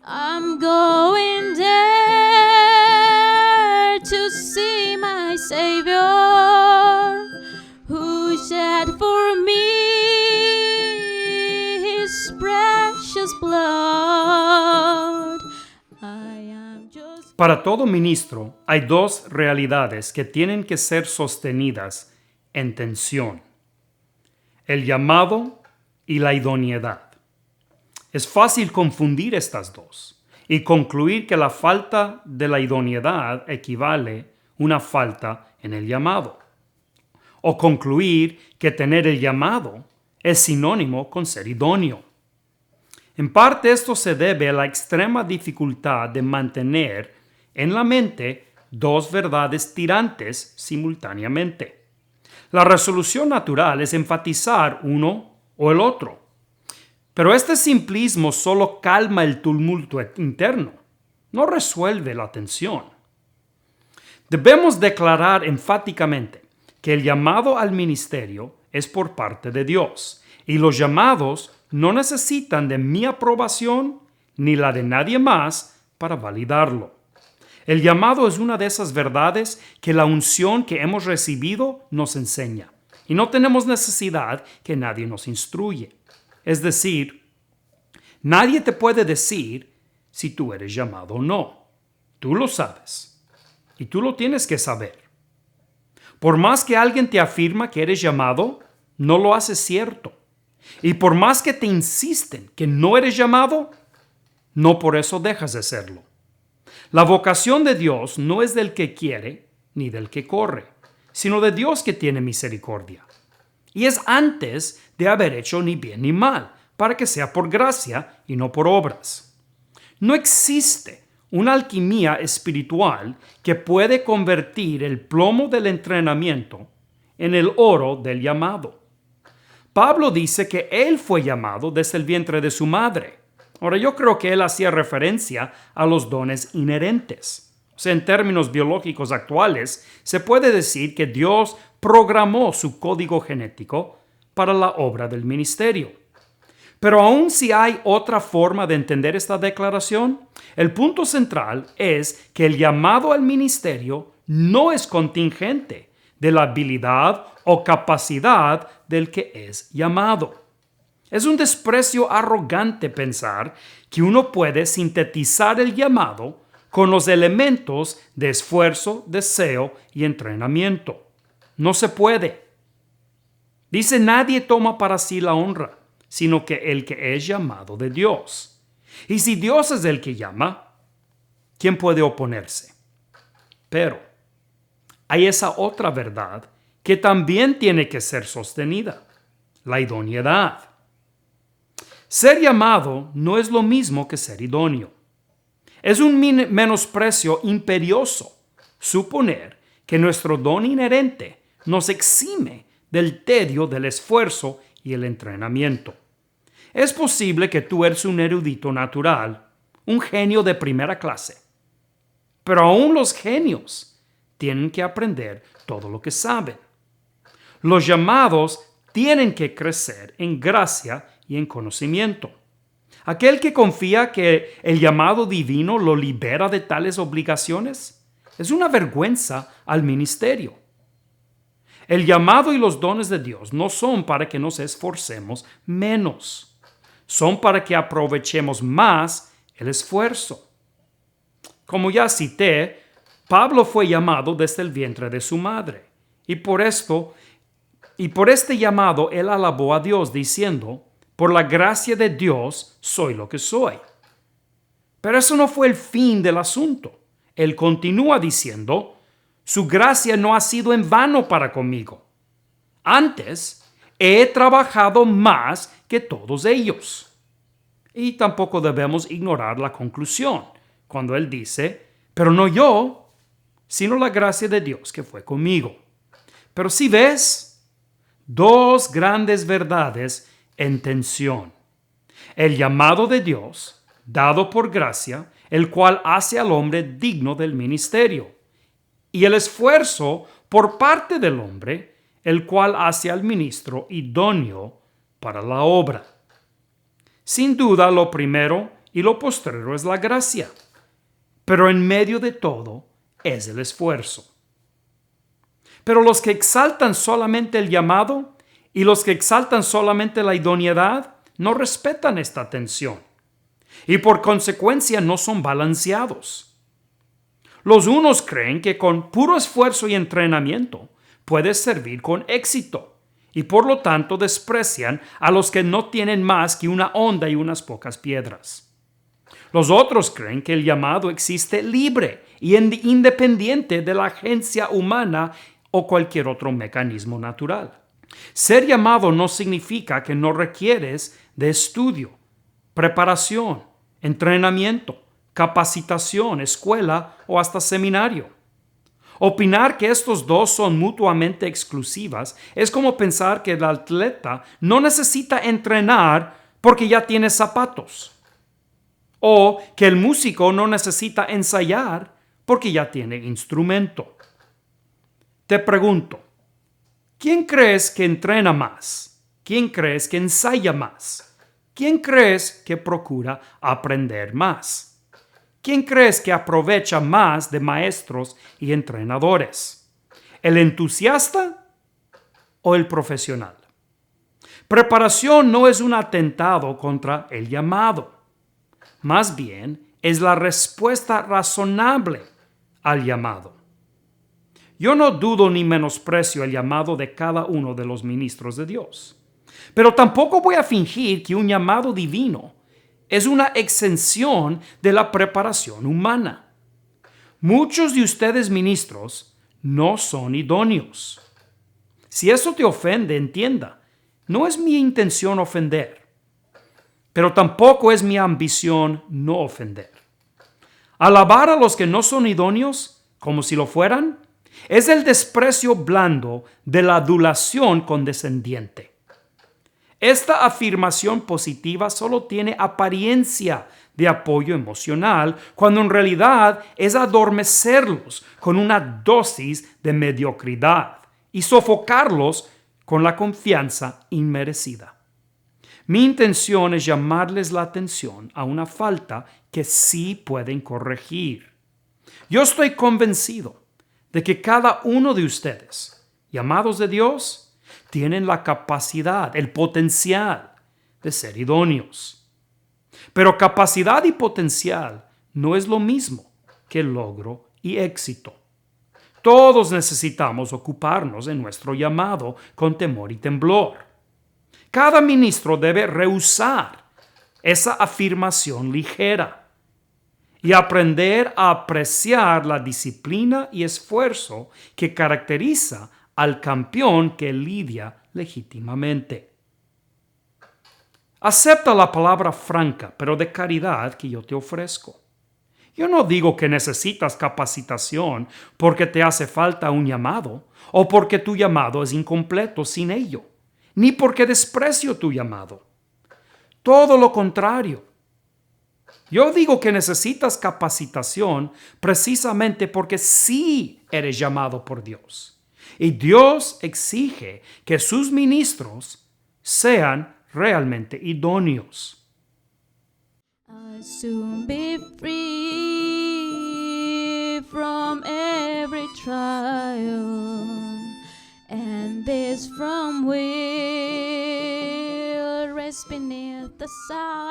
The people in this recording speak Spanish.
I'm going there to see my Savior, who shed for me his precious blood. Para todo ministro hay dos realidades que tienen que ser sostenidas en tensión: el llamado y la idoneidad. Es fácil confundir estas dos y concluir que la falta de la idoneidad equivale a una falta en el llamado, o concluir que tener el llamado es sinónimo con ser idóneo. En parte esto se debe a la extrema dificultad de mantener en la mente dos verdades tirantes simultáneamente. La resolución natural es enfatizar uno o el otro. Pero este simplismo solo calma el tumulto interno, no resuelve la tensión. Debemos declarar enfáticamente que el llamado al ministerio es por parte de Dios, y los llamados no necesitan de mi aprobación ni la de nadie más para validarlo. El llamado es una de esas verdades que la unción que hemos recibido nos enseña, y no tenemos necesidad que nadie nos instruye. Es decir, nadie te puede decir si tú eres llamado o no. Tú lo sabes, y tú lo tienes que saber. Por más que alguien te afirma que eres llamado, no lo hace cierto. Y por más que te insisten que no eres llamado, no por eso dejas de serlo. La vocación de Dios no es del que quiere ni del que corre, sino de Dios que tiene misericordia. Y es antes de haber hecho ni bien ni mal, para que sea por gracia y no por obras. No existe una alquimia espiritual que puede convertir el plomo del entrenamiento en el oro del llamado. Pablo dice que él fue llamado desde el vientre de su madre. Ahora, yo creo que él hacía referencia a los dones inherentes. O sea, en términos biológicos actuales, se puede decir que Dios programó su código genético para la obra del ministerio. Pero aun si hay otra forma de entender esta declaración, el punto central es que el llamado al ministerio no es contingente de la habilidad o capacidad del que es llamado. Es un desprecio arrogante pensar que uno puede sintetizar el llamado con los elementos de esfuerzo, deseo y entrenamiento. No se puede. Dice: nadie toma para sí la honra, sino que el que es llamado de Dios. Y si Dios es el que llama, ¿quién puede oponerse? Pero hay esa otra verdad que también tiene que ser sostenida: la idoneidad. Ser llamado no es lo mismo que ser idóneo. Es un menosprecio imperioso suponer que nuestro don inherente nos exime del tedio del esfuerzo y el entrenamiento. Es posible que tú eres un erudito natural, un genio de primera clase, pero aún los genios tienen que aprender todo lo que saben. Los llamados tienen que crecer en gracia y en conocimiento. Aquel que confía que el llamado divino lo libera de tales obligaciones es una vergüenza al ministerio. El llamado y los dones de Dios no son para que nos esforcemos menos, son para que aprovechemos más el esfuerzo. Como ya cité, Pablo fue llamado desde el vientre de su madre, y por este llamado él alabó a Dios diciendo: por la gracia de Dios soy lo que soy. Pero eso no fue el fin del asunto. Él continúa diciendo: su gracia no ha sido en vano para conmigo. Antes, he trabajado más que todos ellos. Y tampoco debemos ignorar la conclusión, cuando él dice: pero no yo, sino la gracia de Dios que fue conmigo. Pero si ves, dos grandes verdades en tensión: el llamado de Dios, dado por gracia, el cual hace al hombre digno del ministerio, y el esfuerzo por parte del hombre, el cual hace al ministro idóneo para la obra. Sin duda, lo primero y lo postrero es la gracia. Pero en medio de todo es el esfuerzo. Pero los que exaltan solamente el llamado y los que exaltan solamente la idoneidad no respetan esta tensión y por consecuencia no son balanceados. Los unos creen que con puro esfuerzo y entrenamiento puedes servir con éxito y por lo tanto desprecian a los que no tienen más que una onda y unas pocas piedras. Los otros creen que el llamado existe libre y independiente de la agencia humana o cualquier otro mecanismo natural. Ser llamado no significa que no requieres de estudio, preparación, entrenamiento, capacitación, escuela o hasta seminario. Opinar que estos dos son mutuamente exclusivas es como pensar que el atleta no necesita entrenar porque ya tiene zapatos, o que el músico no necesita ensayar porque ya tiene instrumento. Te pregunto, ¿quién crees que entrena más? ¿Quién crees que ensaya más? ¿Quién crees que procura aprender más? ¿Quién crees que aprovecha más de maestros y entrenadores? ¿El entusiasta o el profesional? Preparación no es un atentado contra el llamado. Más bien, es la respuesta razonable al llamado. Yo no dudo ni menosprecio el llamado de cada uno de los ministros de Dios, pero tampoco voy a fingir que un llamado divino es una exención de la preparación humana. Muchos de ustedes ministros no son idóneos. Si eso te ofende, entienda, no es mi intención ofender, pero tampoco es mi ambición no ofender. Alabar a los que no son idóneos, como si lo fueran, es el desprecio blando de la adulación condescendiente. Esta afirmación positiva solo tiene apariencia de apoyo emocional, cuando en realidad es adormecerlos con una dosis de mediocridad y sofocarlos con la confianza inmerecida. Mi intención es llamarles la atención a una falta que sí pueden corregir. Yo estoy convencido de que cada uno de ustedes, llamados de Dios, tienen la capacidad, el potencial de ser idóneos. Pero capacidad y potencial no es lo mismo que logro y éxito. Todos necesitamos ocuparnos de nuestro llamado con temor y temblor. Cada ministro debe rehusar esa afirmación ligera y aprender a apreciar la disciplina y esfuerzo que caracteriza al campeón que lidia legítimamente. Acepta la palabra franca, pero de caridad que yo te ofrezco. Yo no digo que necesitas capacitación porque te hace falta un llamado o porque tu llamado es incompleto sin ello, ni porque desprecio tu llamado. Todo lo contrario. Yo digo que necesitas capacitación precisamente porque sí eres llamado por Dios. Y Dios exige que sus ministros sean realmente idóneos. I'll soon be free from every trial, and this from will rest beneath the sun.